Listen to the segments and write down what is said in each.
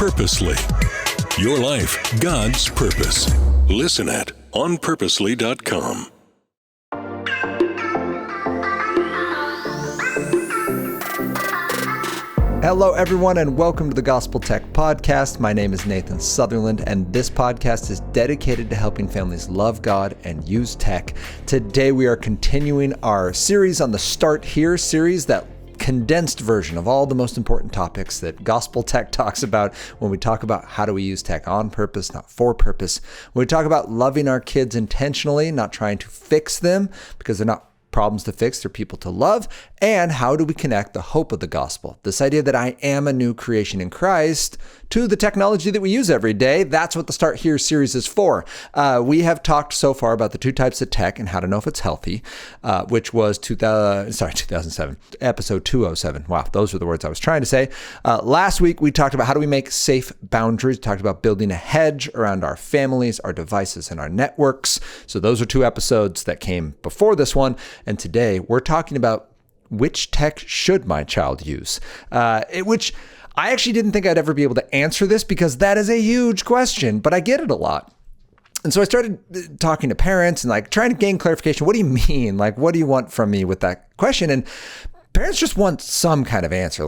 Purposely. Your life, God's purpose. Listen at onpurposely.com. Hello, everyone, and welcome to the Gospel Tech Podcast. My name is Nathan Sutherland, and this podcast is dedicated to helping families love God and use tech. Today, we are continuing our series on the Start Here series, that condensed version of all the most important topics that Gospel Tech talks about when we talk about how do we use tech on purpose, not for purpose. When we talk about loving our kids intentionally, not trying to fix them because they're not problems to fix, they're people to love. And how do we connect the hope of the gospel, this idea that I am a new creation in Christ, to the technology that we use every day? That's what the Start Here series is for. We have talked so far about the two types of tech and how to know if it's healthy, which was 2007, episode 207. Wow, those were the words I was trying to say. Last week, we talked about how do we make safe boundaries. We talked about building a hedge around our families, our devices, and our networks. So those are two episodes that came before this one. And today, we're talking about which tech should my child use? Which I actually didn't think I'd ever be able to answer this because that is a huge question, but I get it a lot. And so I started talking to parents and trying to gain clarification. What do you mean? What do you want from me with that question? And parents just want some kind of answer,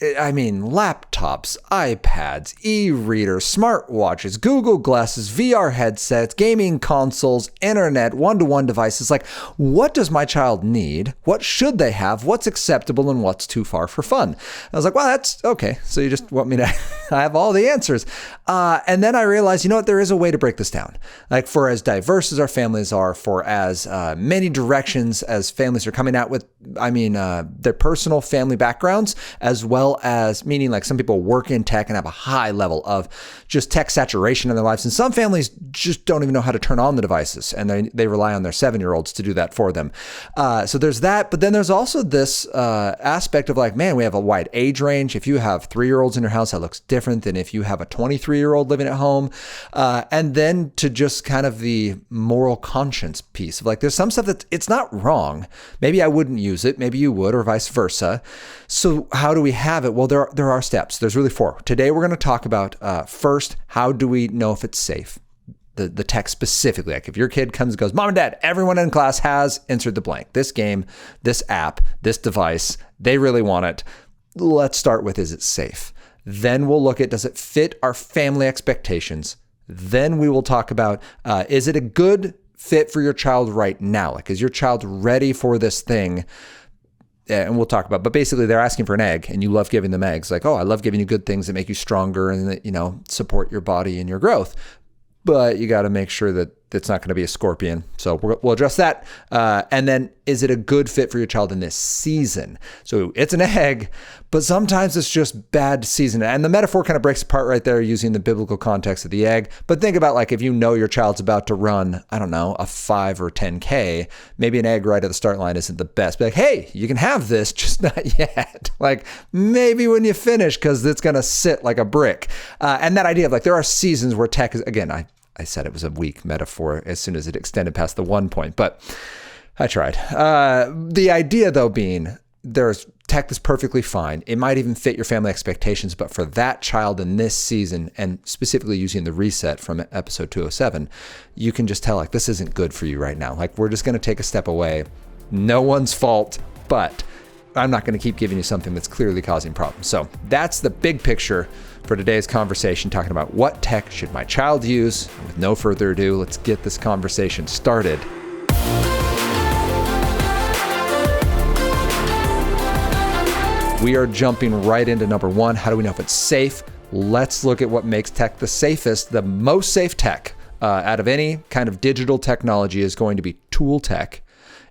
laptops, iPads, e-readers, smartwatches, Google Glasses, VR headsets, gaming consoles, internet, one-to-one devices. What does my child need? What should they have? What's acceptable and what's too far for fun? I was like, well, that's okay. So you just want me to have all the answers. And then I realized, there is a way to break this down. For as diverse as our families are, for as many directions as families are coming out with, their personal family backgrounds, as well as meaning some people work in tech and have a high level of just tech saturation in their lives. And some families just don't even know how to turn on the devices, and they rely on their 7-year-olds to do that for them. So there's that. But then there's also this aspect of we have a wide age range. If you have 3-year-olds in your house, that looks different than if you have a 23-year-old living at home. And then to just kind of the moral conscience piece of there's some stuff that it's not wrong. Maybe I wouldn't use it. Maybe you would, or vice versa. So how do we have it? Well, there are steps. There's really 4. Today, we're going to talk about first, how do we know if it's safe? The tech specifically. If your kid comes and goes, Mom and Dad, everyone in class has insert the blank. This game, this app, this device, they really want it. Let's start with, is it safe? Then we'll look at, does it fit our family expectations? Then we will talk about, is it a good fit for your child right now? Is your child ready for this thing? And we'll talk about, but basically they're asking for an egg and you love giving them eggs. I love giving you good things that make you stronger and that, support your body and your growth. But you got to make sure that it's not going to be a scorpion. So we'll address that. And then, is it a good fit for your child in this season? So it's an egg, but sometimes it's just bad season. And the metaphor kind of breaks apart right there using the biblical context of the egg. But think about if your child's about to run, a 5 or 10K, maybe an egg right at the start line isn't the best. Be hey, you can have this, just not yet. Maybe when you finish, because it's going to sit like a brick. And that idea of there are seasons where tech is, again, I said it was a weak metaphor as soon as it extended past the 1 point, but I tried. The idea, though, being there's tech that's perfectly fine. It might even fit your family expectations, but for that child in this season, and specifically using the reset from episode 207, you can just tell, this isn't good for you right now. We're just going to take a step away. No one's fault, but I'm not going to keep giving you something that's clearly causing problems. So that's the big picture for today's conversation, talking about what tech should my child use. With no further ado, let's get this conversation started. We are jumping right into number 1. How do we know if it's safe? Let's look at what makes tech the safest. The most safe tech out of any kind of digital technology is going to be tool tech.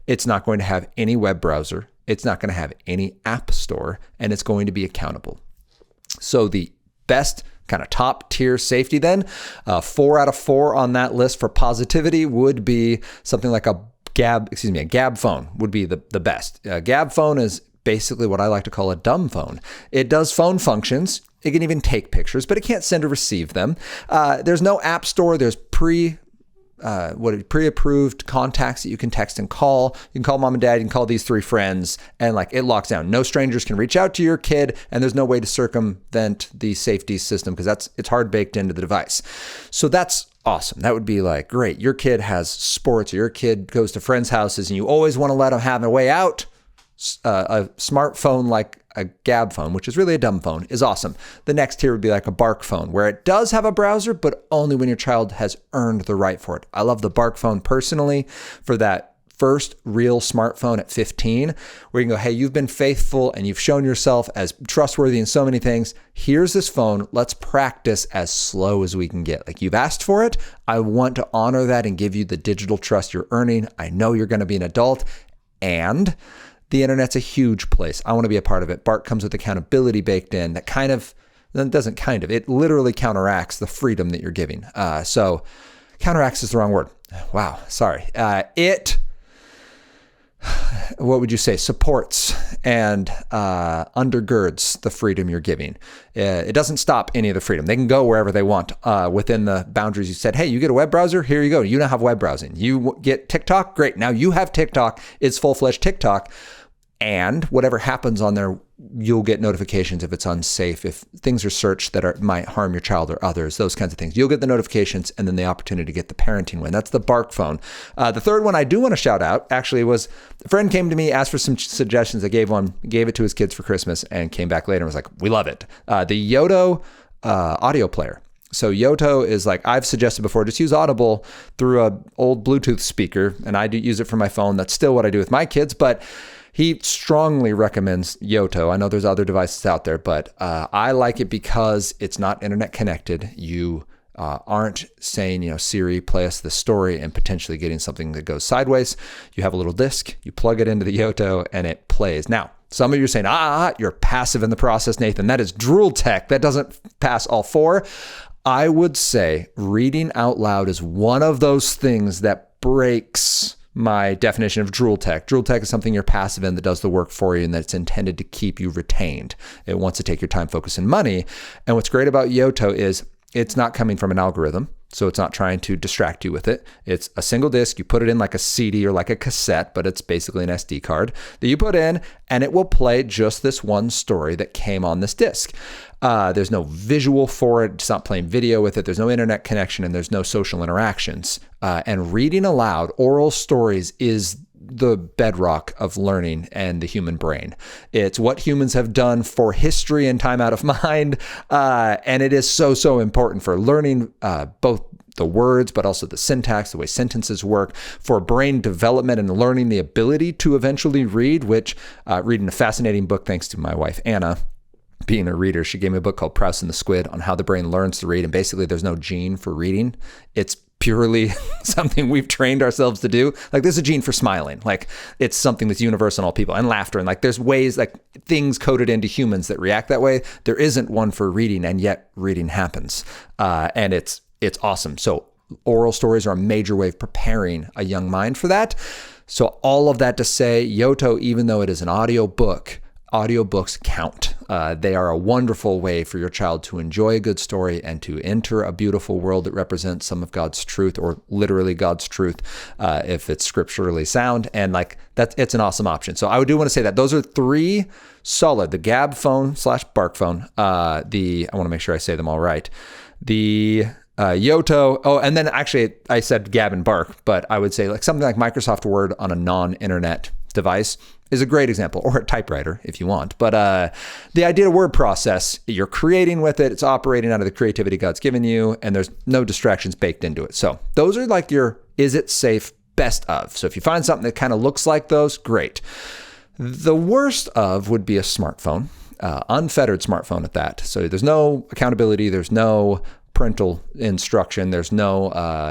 It's not going to have any web browser. It's not going to have any app store, and it's going to be accountable. So the best kind of top tier safety then, 4 out of 4 on that list for positivity would be something like a Gab phone would be the best. Gab phone is basically what I like to call a dumb phone. It does phone functions. It can even take pictures, but it can't send or receive them. There's no app store. There's pre-approved contacts that you can text and call. You can call mom and dad, you can call these 3 friends, and like it locks down. No strangers can reach out to your kid, and there's no way to circumvent the safety system because it's hard baked into the device. So that's awesome. That would be like, great. Your kid has sports, or your kid goes to friends' houses, and you always want to let them have their way out. A smartphone like a Gab phone, which is really a dumb phone, is awesome. The next tier would be like a Bark phone, where it does have a browser, but only when your child has earned the right for it. I love the Bark phone personally for that first real smartphone at 15, where you can go, hey, you've been faithful and you've shown yourself as trustworthy in so many things. Here's this phone. Let's practice as slow as we can get. Like, you've asked for it. I want to honor that and give you the digital trust you're earning. I know you're going to be an adult, and the internet's a huge place. I want to be a part of it. Bark comes with accountability baked in that it literally counteracts the freedom that you're giving. So counteracts is the wrong word. Wow, sorry. What would you say? Supports and undergirds the freedom you're giving. It doesn't stop any of the freedom. They can go wherever they want within the boundaries you said. Hey, you get a web browser? Here you go. You now have web browsing. You get TikTok? Great. Now you have TikTok. It's full-fledged TikTok. And whatever happens on there, you'll get notifications if it's unsafe, if things are searched that might harm your child or others, those kinds of things. You'll get the notifications and then the opportunity to get the parenting win. That's the Bark phone. The third one I do want to shout out actually was a friend came to me, asked for some suggestions. I gave it to his kids for Christmas and came back later and was like, we love it. The Yoto audio player. So Yoto is like, I've suggested before, just use Audible through a old Bluetooth speaker, and I do use it for my phone. That's still what I do with my kids, but he strongly recommends Yoto. I know there's other devices out there, but I like it because it's not internet connected. You aren't saying, Siri, play us this story, and potentially getting something that goes sideways. You have a little disc, you plug it into the Yoto, and it plays. Now, some of you are saying, you're passive in the process, Nathan. That is drool tech. That doesn't pass all 4. I would say reading out loud is one of those things that breaks my definition of drool tech. Drool tech is something you're passive in that does the work for you and that's intended to keep you retained. It wants to take your time, focus, and money. And what's great about Yoto is it's not coming from an algorithm. So it's not trying to distract you with it. It's a single disc. You put it in like a CD or like a cassette, but it's basically an SD card that you put in, and it will play just this one story that came on this disc. There's no visual for it. It's not playing video with it. There's no internet connection, and there's no social interactions. And reading aloud, oral stories is the bedrock of learning and the human brain. It's what humans have done for history and time out of mind. And it is so important for learning both the words, but also the syntax, the way sentences work, for brain development and learning the ability to eventually read, which reading a fascinating book, thanks to my wife, Anna, being a reader, she gave me a book called Proust and the Squid on how the brain learns to read. And basically there's no gene for reading. It's purely something we've trained ourselves to do. Like, there's a gene for smiling. Like, it's something that's universal in all people, and laughter. And like, there's ways, like things coded into humans that react that way. There isn't one for reading, and yet reading happens. And it's awesome. So oral stories are a major way of preparing a young mind for that. So all of that to say, Yoto, even though it is an audio book, audiobooks count. They are a wonderful way for your child to enjoy a good story and to enter a beautiful world that represents some of God's truth, or literally God's truth, if it's scripturally sound. And like that, it's an awesome option. So I do want to say that those are 3 solid: the Gab phone / Bark phone. I want to make sure I say them all right. The Yoto. Oh, and then actually I said Gab and Bark, but I would say like something like Microsoft Word on a non-internet device is a great example, or a typewriter if you want. But the idea of word process, you're creating with it, it's operating out of the creativity God's given you, and there's no distractions baked into it. So those are like your, is it safe, best of. So if you find something that kind of looks like those, great. The worst of would be a smartphone, unfettered smartphone at that. So there's no accountability, there's no parental instruction, there's no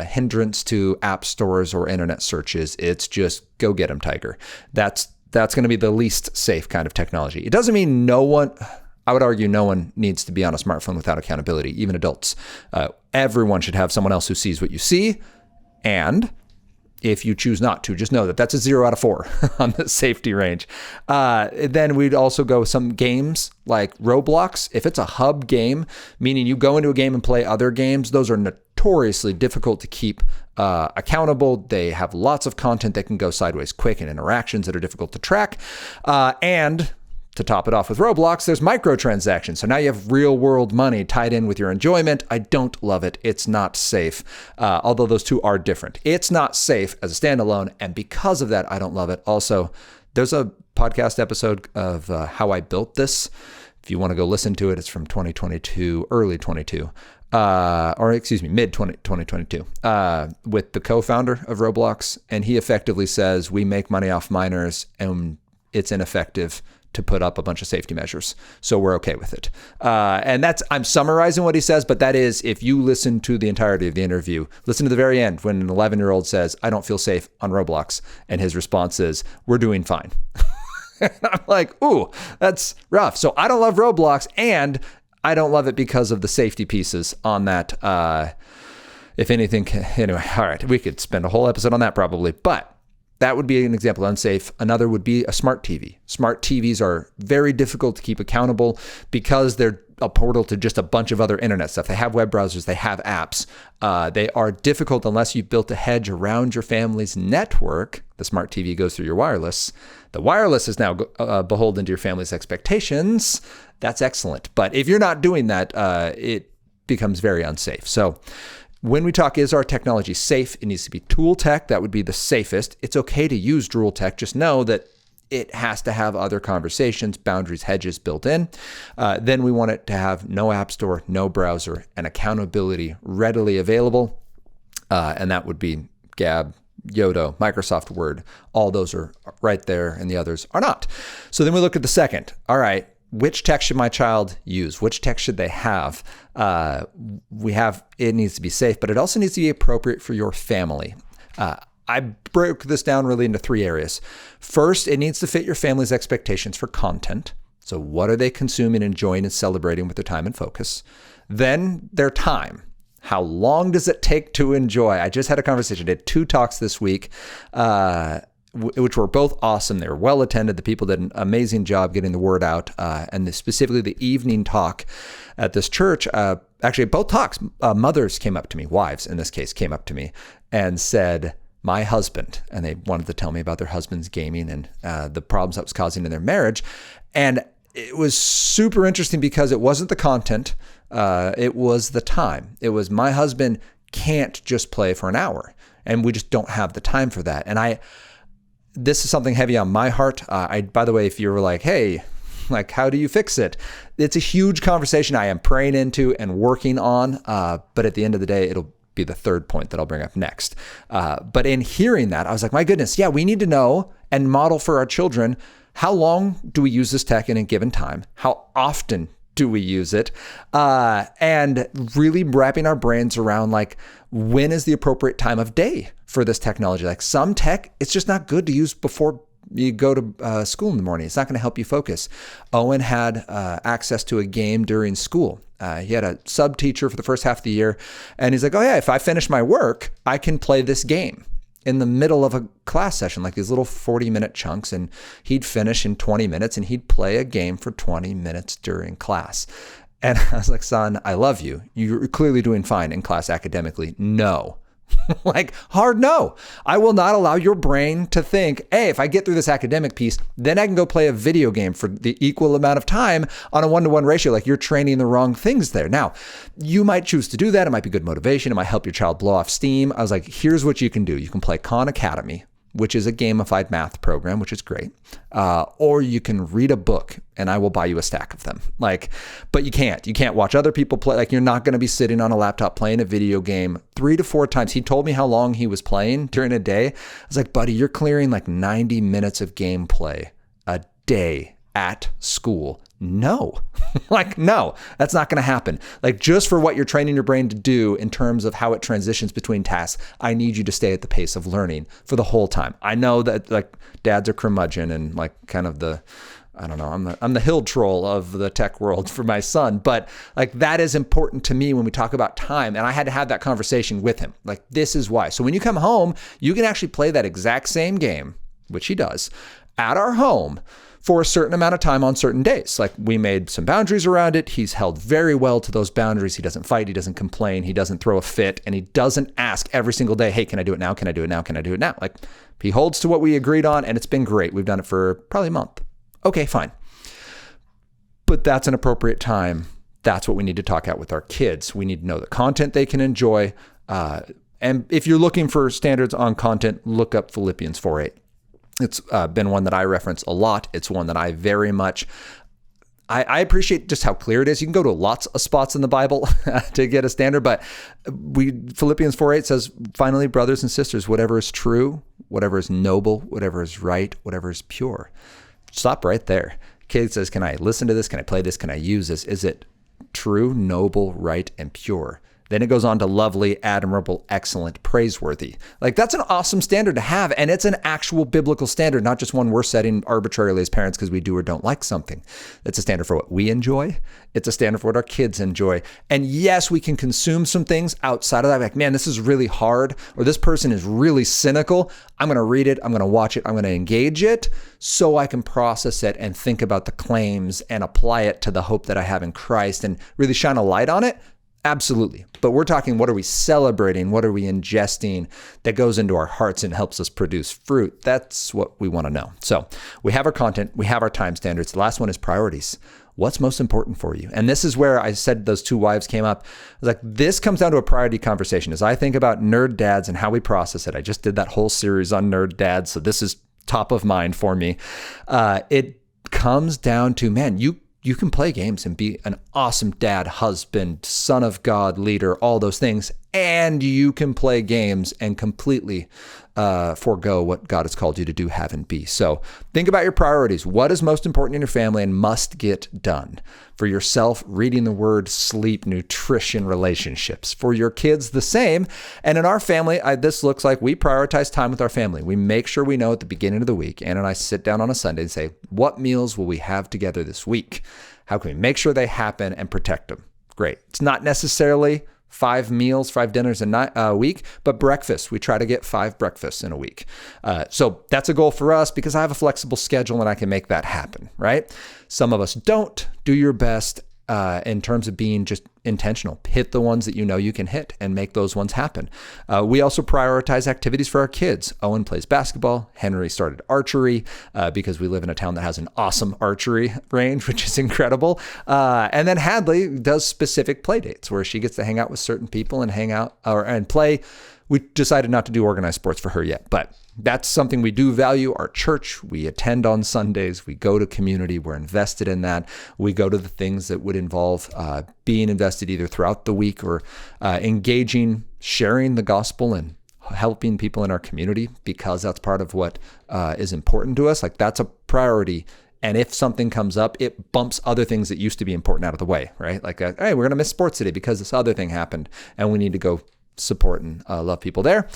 hindrance to app stores or internet searches. It's just go get them, tiger. That's going to be the least safe kind of technology. It doesn't mean I would argue no one needs to be on a smartphone without accountability, even adults. Everyone should have someone else who sees what you see. And if you choose not to, just know that that's a 0 out of 4 on the safety range. Then we'd also go some games like Roblox. If it's a hub game, meaning you go into a game and play other games, those are notoriously difficult to keep accountable. They have lots of content that can go sideways quick and interactions that are difficult to track. And to top it off with Roblox, there's microtransactions. So now you have real world money tied in with your enjoyment. I don't love it. It's not safe. Although those two are different. It's not safe as a standalone. And because of that, I don't love it. Also, there's a podcast episode of how I built this. If you want to go listen to it, it's from 2022, early 22. Mid 2022, with the co-founder of Roblox. And he effectively says, we make money off minors and it's ineffective to put up a bunch of safety measures. So we're okay with it. And I'm summarizing what he says, but that is, if you listen to the entirety of the interview, listen to the very end when an 11-year-old says, I don't feel safe on Roblox. And his response is, we're doing fine. And I'm like, ooh, that's rough. So I don't love Roblox, and I don't love it because of the safety pieces on that. If anything, anyway, all right, we could spend a whole episode on that probably, but that would be an example of unsafe. Another would be a smart TV. Smart TVs are very difficult to keep accountable because they're a portal to just a bunch of other internet stuff. They have web browsers, they have apps. They are difficult unless you've built a hedge around your family's network. The smart TV goes through your wireless. The wireless is now beholden to your family's expectations. That's excellent. But if you're not doing that, it becomes very unsafe. So when we talk, is our technology safe? It needs to be tool tech. That would be the safest. It's okay to use drool tech. Just know that it has to have other conversations, boundaries, hedges built in. Then we want it to have no app store, no browser, and accountability readily available. And that would be Gab, Yodo, Microsoft Word. All those are right there and the others are not. So then we look at the second. All right, which tech should my child use? Which tech should they have? It needs to be safe, but it also needs to be appropriate for your family. I broke this down really into 3 areas. First, it needs to fit your family's expectations for content. So what are they consuming, enjoying, and celebrating with their time and focus? Then their time. How long does it take to enjoy? I just had a conversation. I did 2 talks this week, which were both awesome. They were well attended. The people did an amazing job getting the word out. And specifically the evening talk at this church, actually both talks, mothers came up to me, wives in this case, came up to me and said, my husband, and they wanted to tell me about their husband's gaming and the problems that was causing in their marriage. And it was super interesting because it wasn't the content, it was the time. It was, my husband can't just play for an hour, and we just don't have the time for that. And this is something heavy on my heart. By the way, if you were like, hey, like, how do you fix it? It's a huge conversation I am praying into and working on. But at the end of the day, it'll be the third point that I'll bring up next. But in hearing that, I was like, my goodness, yeah, we need to know and model for our children, how long do we use this tech in a given time? How often do we use it? And really wrapping our brains around, like, when is the appropriate time of day for this technology? Like, some tech, it's just not good to use before you go to school in the morning. It's not going to help you focus. Owen had access to a game during school. He had a sub teacher for the first half of the year. And he's like, oh yeah, if I finish my work, I can play this game in the middle of a class session, like these little 40-minute chunks. And he'd finish in 20 minutes and he'd play a game for 20 minutes during class. And I was like, son, I love you. You're clearly doing fine in class academically. No. Like, hard no. I will not allow your brain to think, hey, if I get through this academic piece, then I can go play a video game for the equal amount of time on a 1-to-1 ratio. Like, you're training the wrong things there. Now, you might choose to do that. It might be good motivation. It might help your child blow off steam. I was like, here's what you can do. You can play Khan Academy, which is a gamified math program, which is great. Or you can read a book and I will buy you a stack of them. Like, but you can't watch other people play. Like, you're not going to be sitting on a laptop playing a video game 3 to 4 times. He told me how long he was playing during a day. I was like, buddy, you're clearing like 90 minutes of gameplay a day at school. No, like, no, that's not going to happen. Like, just for what you're training your brain to do in terms of how it transitions between tasks, I need you to stay at the pace of learning for the whole time. I know that, like, dads are curmudgeon and like kind of the, I don't know, I'm the hill troll of the tech world for my son, but like, that is important to me when we talk about time. And I had to have that conversation with him. Like, this is why. So when you come home, you can actually play that exact same game, which he does, at our home for a certain amount of time on certain days. Like we made some boundaries around it. He's held very well to those boundaries. He doesn't fight. He doesn't complain. He doesn't throw a fit. And he doesn't ask every single day, hey, can I do it now? Can I do it now? Can I do it now? Like he holds to what we agreed on, and it's been great. We've done it for probably a month. Okay, fine. But that's an appropriate time. That's what we need to talk out with our kids. We need to know the content they can enjoy. And if you're looking for standards on content, look up Philippians 4:8. It's been one that I reference a lot. It's one that I very much, I appreciate just how clear it is. You can go to lots of spots in the Bible to get a standard, but Philippians 4:8 says, finally, brothers and sisters, whatever is true, whatever is noble, whatever is right, whatever is pure. Stop right there. Kid says, can I listen to this? Can I play this? Can I use this? Is it true, noble, right, and pure? Then it goes on to lovely, admirable, excellent, praiseworthy. Like that's an awesome standard to have. And it's an actual biblical standard, not just one we're setting arbitrarily as parents because we do or don't like something. It's a standard for what we enjoy. It's a standard for what our kids enjoy. And yes, we can consume some things outside of that. Like, man, this is really hard, or this person is really cynical. I'm going to read it. I'm going to watch it. I'm going to engage it so I can process it and think about the claims and apply it to the hope that I have in Christ and really shine a light on it. Absolutely. But we're talking, what are we celebrating? What are we ingesting that goes into our hearts and helps us produce fruit? That's what we want to know. So we have our content, we have our time standards. The last one is priorities. What's most important for you? And this is where I said those two wives came up. I was like, this comes down to a priority conversation. As I think about nerd dads and how we process it, I just did that whole series on nerd dads. So this is top of mind for me. It comes down to, man, you can play games and be an awesome dad, husband, son of God, leader, all those things. And you can play games and completely forego what God has called you to do, have, and be. So think about your priorities. What is most important in your family and must get done? For yourself, reading the word, sleep, nutrition, relationships. For your kids, the same. And in our family, this looks like we prioritize time with our family. We make sure we know at the beginning of the week, Anna and I sit down on a Sunday and say, what meals will we have together this week? How can we make sure they happen and protect them? Great. It's not necessarily 5 meals, 5 dinners a week, but breakfast. We try to get 5 breakfasts in a week. So that's a goal for us because I have a flexible schedule and I can make that happen, right? Some of us don't. Do your best in terms of being just intentional. Hit the ones that you know you can hit and make those ones happen. We also prioritize activities for our kids. Owen plays basketball. Henry started archery because we live in a town that has an awesome archery range, which is incredible. And then Hadley does specific play dates where she gets to hang out with certain people and hang out and play. We decided not to do organized sports for her yet, but that's something we do value. Our church, we attend on Sundays. We go to community. We're invested in that. We go to the things that would involve being invested either throughout the week or engaging, sharing the gospel and helping people in our community because that's part of what is important to us. Like that's a priority. And if something comes up, it bumps other things that used to be important out of the way, right? Like, hey, we're going to miss sports today because this other thing happened and we need to go support and love people there.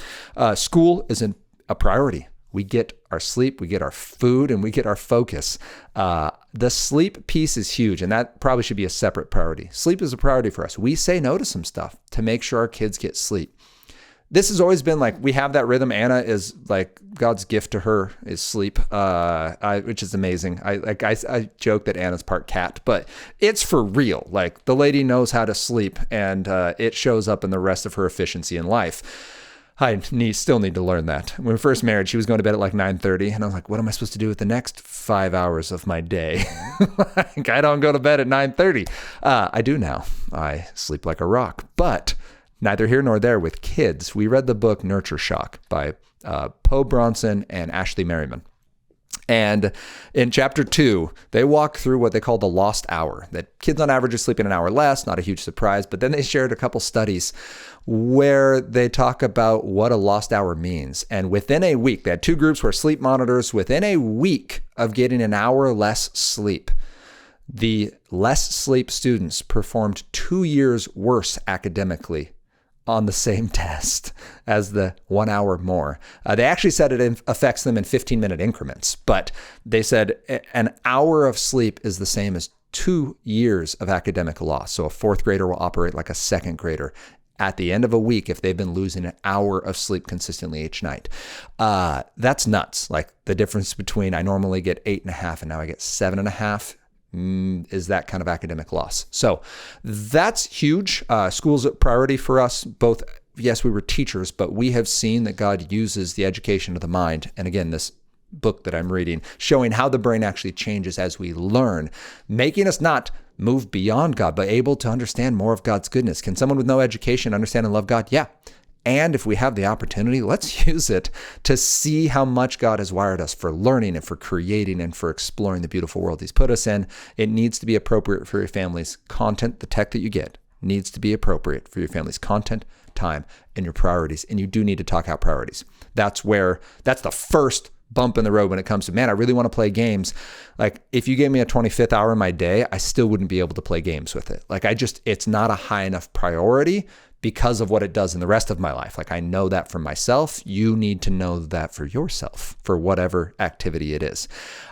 School isn't a priority. We get our sleep, we get our food, and we get our focus. The sleep piece is huge, and that probably should be a separate priority. Sleep is a priority for us. We say no to some stuff to make sure our kids get sleep. This has always been like, we have that rhythm. Anna is like, God's gift to her is sleep, which is amazing. I joke that Anna's part cat, but it's for real. Like the lady knows how to sleep and it shows up in the rest of her efficiency in life. I still need to learn that. When we first married, she was going to bed at like 9:30 and I was like, what am I supposed to do with the next 5 hours of my day? Like, I don't go to bed at 9:30. I do now. I sleep like a rock, but neither here nor there with kids. We read the book Nurture Shock by Poe Bronson and Ashley Merriman. And in chapter 2, they walk through what they call the lost hour, that kids on average are sleeping an hour less, not a huge surprise. But then they shared a couple studies where they talk about what a lost hour means. And within a week, they had 2 groups where sleep monitors, within a week of getting an hour less sleep, the less sleep students performed 2 years worse academically on the same test as the 1 hour more. They actually said it affects them in 15-minute increments, but they said an hour of sleep is the same as 2 years of academic loss. So a 4th grader will operate like a 2nd grader. at the end of a week if they've been losing an hour of sleep consistently each night. That's nuts. Like the difference between I normally get 8.5 and now I get 7.5 is that kind of academic loss. So that's huge. School's a priority for us both. Yes, we were teachers, but we have seen that God uses the education of the mind. And again, this book that I'm reading, showing how the brain actually changes as we learn, making us not move beyond God, but able to understand more of God's goodness. Can someone with no education understand and love God? Yeah. And if we have the opportunity, let's use it to see how much God has wired us for learning and for creating and for exploring the beautiful world He's put us in. It needs to be appropriate for your family's content. The tech that you get needs to be appropriate for your family's content, time, and your priorities. And you do need to talk out priorities. That's the first bump in the road when it comes to, man, I really want to play games. Like if you gave me a 25th hour in my day, I still wouldn't be able to play games with it. Like it's not a high enough priority because of what it does in the rest of my life. Like I know that for myself. You need to know that for yourself, for whatever activity it is.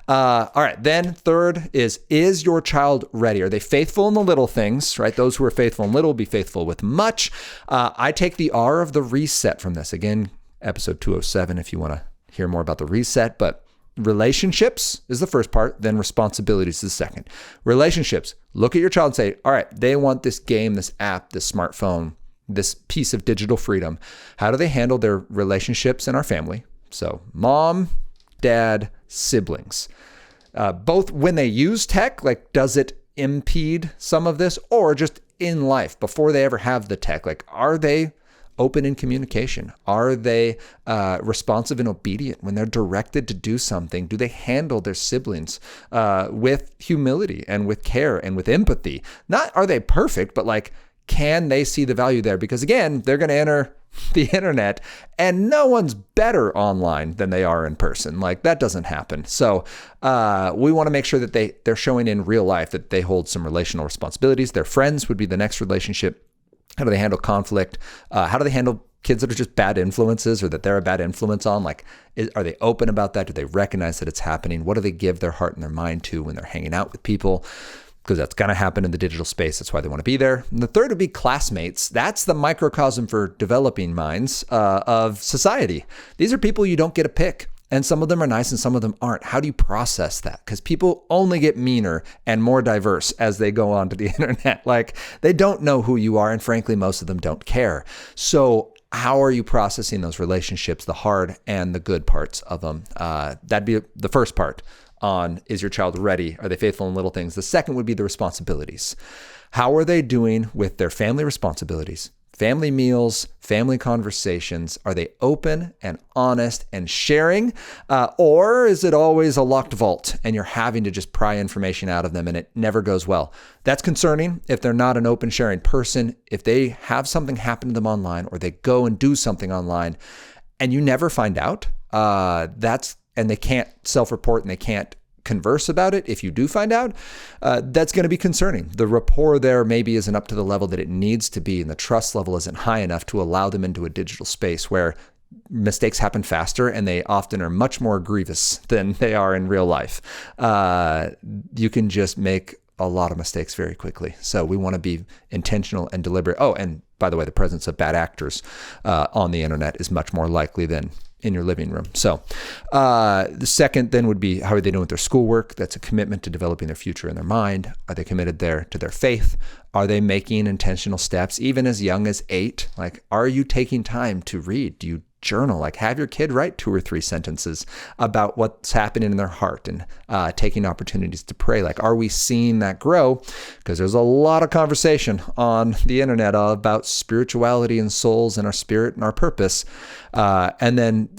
All right. Then third is your child ready? Are they faithful in the little things, right? Those who are faithful in little will be faithful with much. I take the R of the reset from this. Again, episode 207, if you want to hear more about the reset, but relationships is the first part, then responsibilities is the second. Relationships, look at your child and say, all right, they want this game, this app, this smartphone, this piece of digital freedom. How do they handle their relationships in our family? So mom, dad, siblings, both when they use tech, like does it impede some of this, or just in life before they ever have the tech? Like, are they open in communication? Are they responsive and obedient when they're directed to do something? Do they handle their siblings with humility and with care and with empathy? Not are they perfect, but like, can they see the value there? Because again, they're going to enter the internet and no one's better online than they are in person. Like that doesn't happen. So we want to make sure that they're showing in real life that they hold some relational responsibilities. Their friends would be the next relationship. How do they handle conflict? How do they handle kids that are just bad influences or that they're a bad influence on? Like, are they open about that? Do they recognize that it's happening? What do they give their heart and their mind to when they're hanging out with people? Because that's going to happen in the digital space. That's why they want to be there. And the third would be classmates. That's the microcosm for developing minds of society. These are people you don't get to pick. And some of them are nice and some of them aren't. How do you process that? Because people only get meaner and more diverse as they go onto the internet. Like they don't know who you are. And frankly, most of them don't care. So how are you processing those relationships, the hard and the good parts of them? That'd be the first part on, is your child ready? Are they faithful in little things? The second would be the responsibilities. How are they doing with their family responsibilities? Family meals, family conversations. Are they open and honest and sharing? Or is it always a locked vault and you're having to just pry information out of them and it never goes well? That's concerning if they're not an open sharing person. If they have something happen to them online or they go and do something online and you never find out, and they can't self-report and they can't converse about it. If you do find out, that's going to be concerning. The rapport there maybe isn't up to the level that it needs to be, and the trust level isn't high enough to allow them into a digital space where mistakes happen faster and they often are much more grievous than they are in real life. You can just make a lot of mistakes very quickly. So we want to be intentional and deliberate. Oh, and by the way, the presence of bad actors on the internet is much more likely than in your living room. So the second then would be, how are they doing with their schoolwork? That's a commitment to developing their future in their mind. Are they committed there to their faith? Are they making intentional steps even as young as 8? Like, are you taking time to read? Do you journal? Like, have your kid write 2 or 3 sentences about what's happening in their heart and taking opportunities to pray. Like, are we seeing that grow? Because there's a lot of conversation on the internet about spirituality and souls and our spirit and our purpose. And then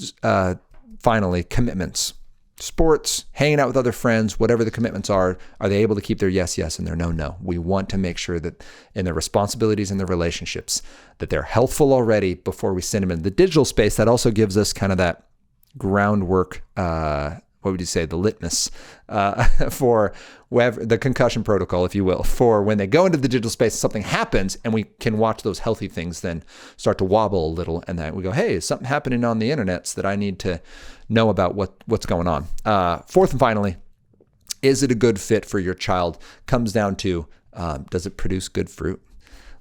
finally, commitments. Sports, hanging out with other friends, whatever the commitments are they able to keep their yes, yes, and their no, no? We want to make sure that in their responsibilities and their relationships, that they're healthful already before we send them in the digital space. That also gives us kind of that groundwork, what would you say, the litmus for whatever, the concussion protocol, if you will, for when they go into the digital space, something happens and we can watch those healthy things then start to wobble a little. And then we go, hey, is something happening on the internet that I need to know about what's going on. Fourth and finally, is it a good fit for your child? Comes down to, does it produce good fruit?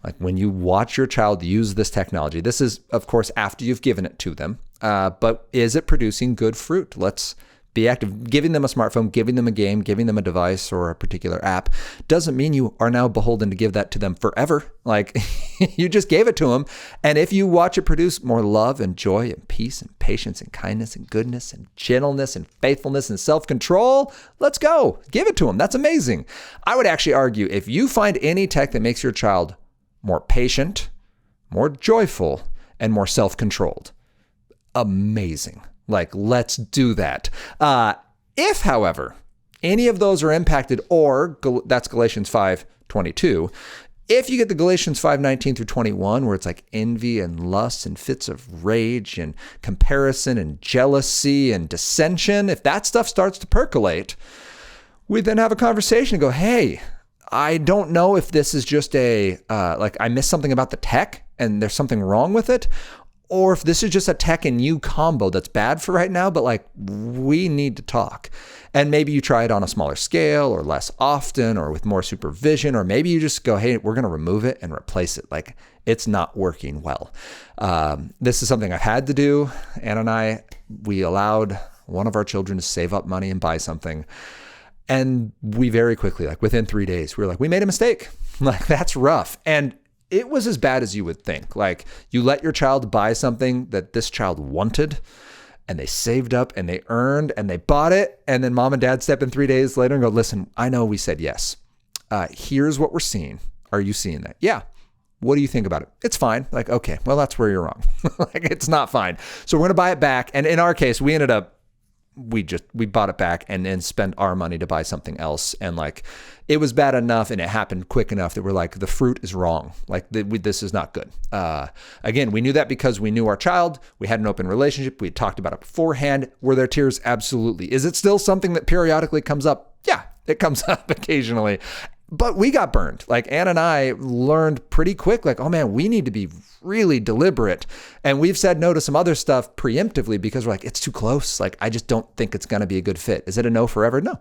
Like when you watch your child use this technology, this is, of course, after you've given it to them, but is it producing good fruit? Let's be active. Giving them a smartphone, giving them a game, giving them a device or a particular app doesn't mean you are now beholden to give that to them forever. Like you just gave it to them. And if you watch it produce more love and joy and peace and patience and kindness and goodness and gentleness and faithfulness and self-control, let's go. Give it to them. That's amazing. I would actually argue if you find any tech that makes your child more patient, more joyful, and more self-controlled, amazing. Like, let's do that. If, however, any of those are impacted, or that's Galatians 5:22, if you get the Galatians 5:19 through 21, where it's like envy and lust and fits of rage and comparison and jealousy and dissension, if that stuff starts to percolate, we then have a conversation and go, hey, I don't know if this is just like I missed something about the tech and there's something wrong with it, or if this is just a tech and you combo that's bad for right now, but like we need to talk. And maybe you try it on a smaller scale or less often or with more supervision, or maybe you just go, hey, we're going to remove it and replace it. Like it's not working well. This is something I've had to do. Anna and I, we allowed one of our children to save up money and buy something. And we very quickly, like within 3 days, we were like, we made a mistake. Like that's rough. And it was as bad as you would think. Like you let your child buy something that this child wanted and they saved up and they earned and they bought it. And then mom and dad step in 3 days later and go, listen, I know we said yes. Here's what we're seeing. Are you seeing that? Yeah. What do you think about it? It's fine. Like, okay, well, that's where you're wrong. Like it's not fine. So we're going to buy it back. And in our case, we ended up, we bought it back and then spent our money to buy something else. And like, it was bad enough and it happened quick enough that we're like, the fruit is wrong. Like this is not good. Again, we knew that because we knew our child, we had an open relationship. We had talked about it beforehand. Were there tears? Absolutely. Is it still something that periodically comes up? Yeah, it comes up occasionally. But we got burned. Like Anna and I learned pretty quick, like, oh man, we need to be really deliberate. And we've said no to some other stuff preemptively because we're like, it's too close. Like, I just don't think it's going to be a good fit. Is it a no forever? No.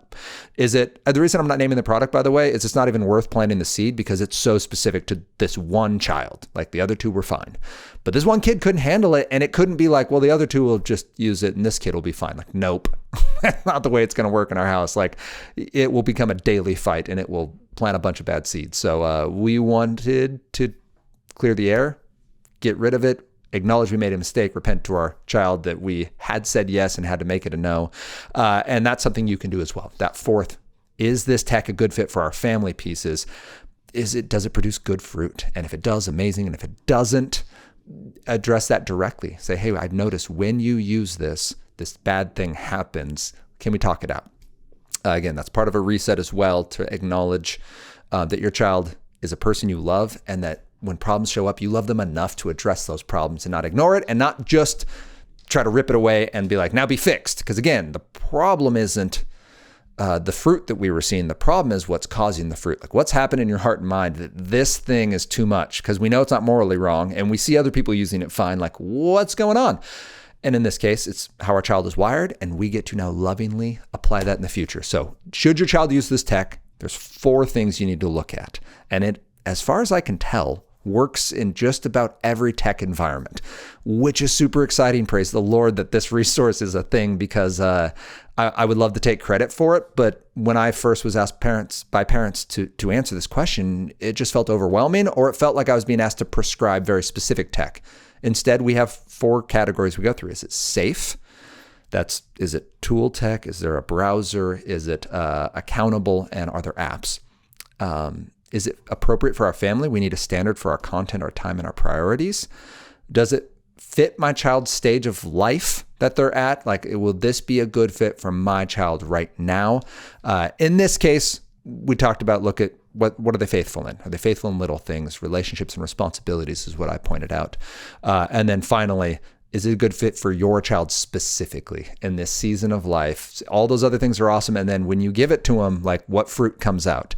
Is it, the reason I'm not naming the product, by the way, is it's not even worth planting the seed because it's so specific to this one child. Like the other two were fine. But this one kid couldn't handle it. And it couldn't be like, well, the other two will just use it and this kid will be fine. Like, nope. That's not the way it's going to work in our house. Like it will become a daily fight and it will plant a bunch of bad seeds. So we wanted to clear the air, get rid of it, acknowledge we made a mistake, repent to our child that we had said yes and had to make it a no. And that's something you can do as well. That fourth, is this tech a good fit for our family pieces? Does it produce good fruit? And if it does, amazing. And if it doesn't, address that directly. Say, hey, I've noticed when you use this bad thing happens. Can we talk it out? Again, that's part of a reset as well, to acknowledge that your child is a person you love and that when problems show up, you love them enough to address those problems and not ignore it and not just try to rip it away and be like, now be fixed. Because again, the problem isn't the fruit that we were seeing. The problem is what's causing the fruit. Like what's happened in your heart and mind that this thing is too much, because we know it's not morally wrong and we see other people using it fine. Like what's going on? And in this case, it's how our child is wired, and we get to now lovingly apply that in the future. So should your child use this tech, there's 4 things you need to look at. And it, as far as I can tell, works in just about every tech environment, which is super exciting. Praise the Lord that this resource is a thing, because I would love to take credit for it. But when I first was asked by parents to answer this question, it just felt overwhelming, or it felt like I was being asked to prescribe very specific tech. Instead, we have 4 categories we go through. Is it safe? Is it tool tech? Is there a browser? Is it accountable? And are there apps? Is it appropriate for our family? We need a standard for our content, our time, and our priorities. Does it fit my child's stage of life that they're at? Like, will this be a good fit for my child right now? In this case, we talked about, look at what are they faithful in? Are they faithful in little things? Relationships and responsibilities is what I pointed out. And then finally, is it a good fit for your child specifically in this season of life? All those other things are awesome. And then when you give it to them, like what fruit comes out?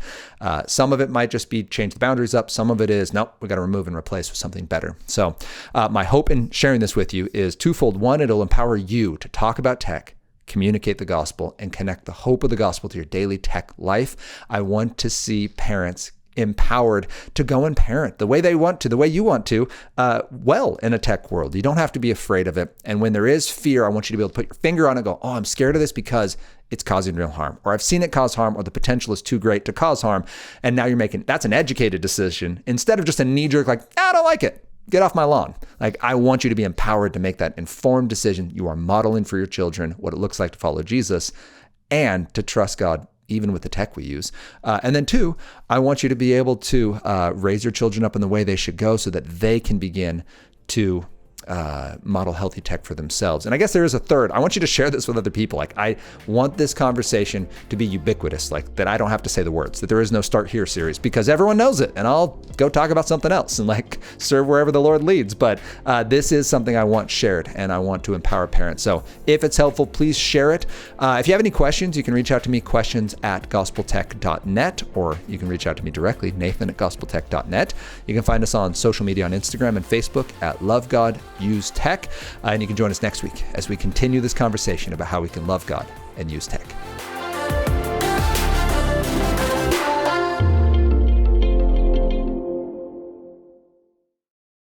Some of it might just be change the boundaries up. Some of it is, nope, we got to remove and replace with something better. So my hope in sharing this with you is twofold. One, it'll empower you to talk about tech, communicate the gospel, and connect the hope of the gospel to your daily tech life. I want to see parents empowered to go and parent the way they want to, the way you want to, well, in a tech world. You don't have to be afraid of it. And when there is fear, I want you to be able to put your finger on it and go, oh, I'm scared of this because it's causing real harm, or I've seen it cause harm, or the potential is too great to cause harm. And now that's an educated decision instead of just a knee jerk, like, I don't like it. Get off my lawn. Like, I want you to be empowered to make that informed decision. You are modeling for your children what it looks like to follow Jesus and to trust God, even with the tech we use. And then 2, I want you to be able to raise your children up in the way they should go so that they can begin to model healthy tech for themselves. And I guess there is a 3rd. I want you to share this with other people. Like, I want this conversation to be ubiquitous, like that I don't have to say the words, that there is no Start Here series, because everyone knows it, and I'll go talk about something else and like serve wherever the Lord leads. But this is something I want shared, and I want to empower parents. So if it's helpful, please share it. If you have any questions, you can reach out to me, questions@gospeltech.net, or you can reach out to me directly, nathan@gospeltech.net. You can find us on social media on Instagram and Facebook at Love God Use Tech. And you can join us next week as we continue this conversation about how we can love God and use tech.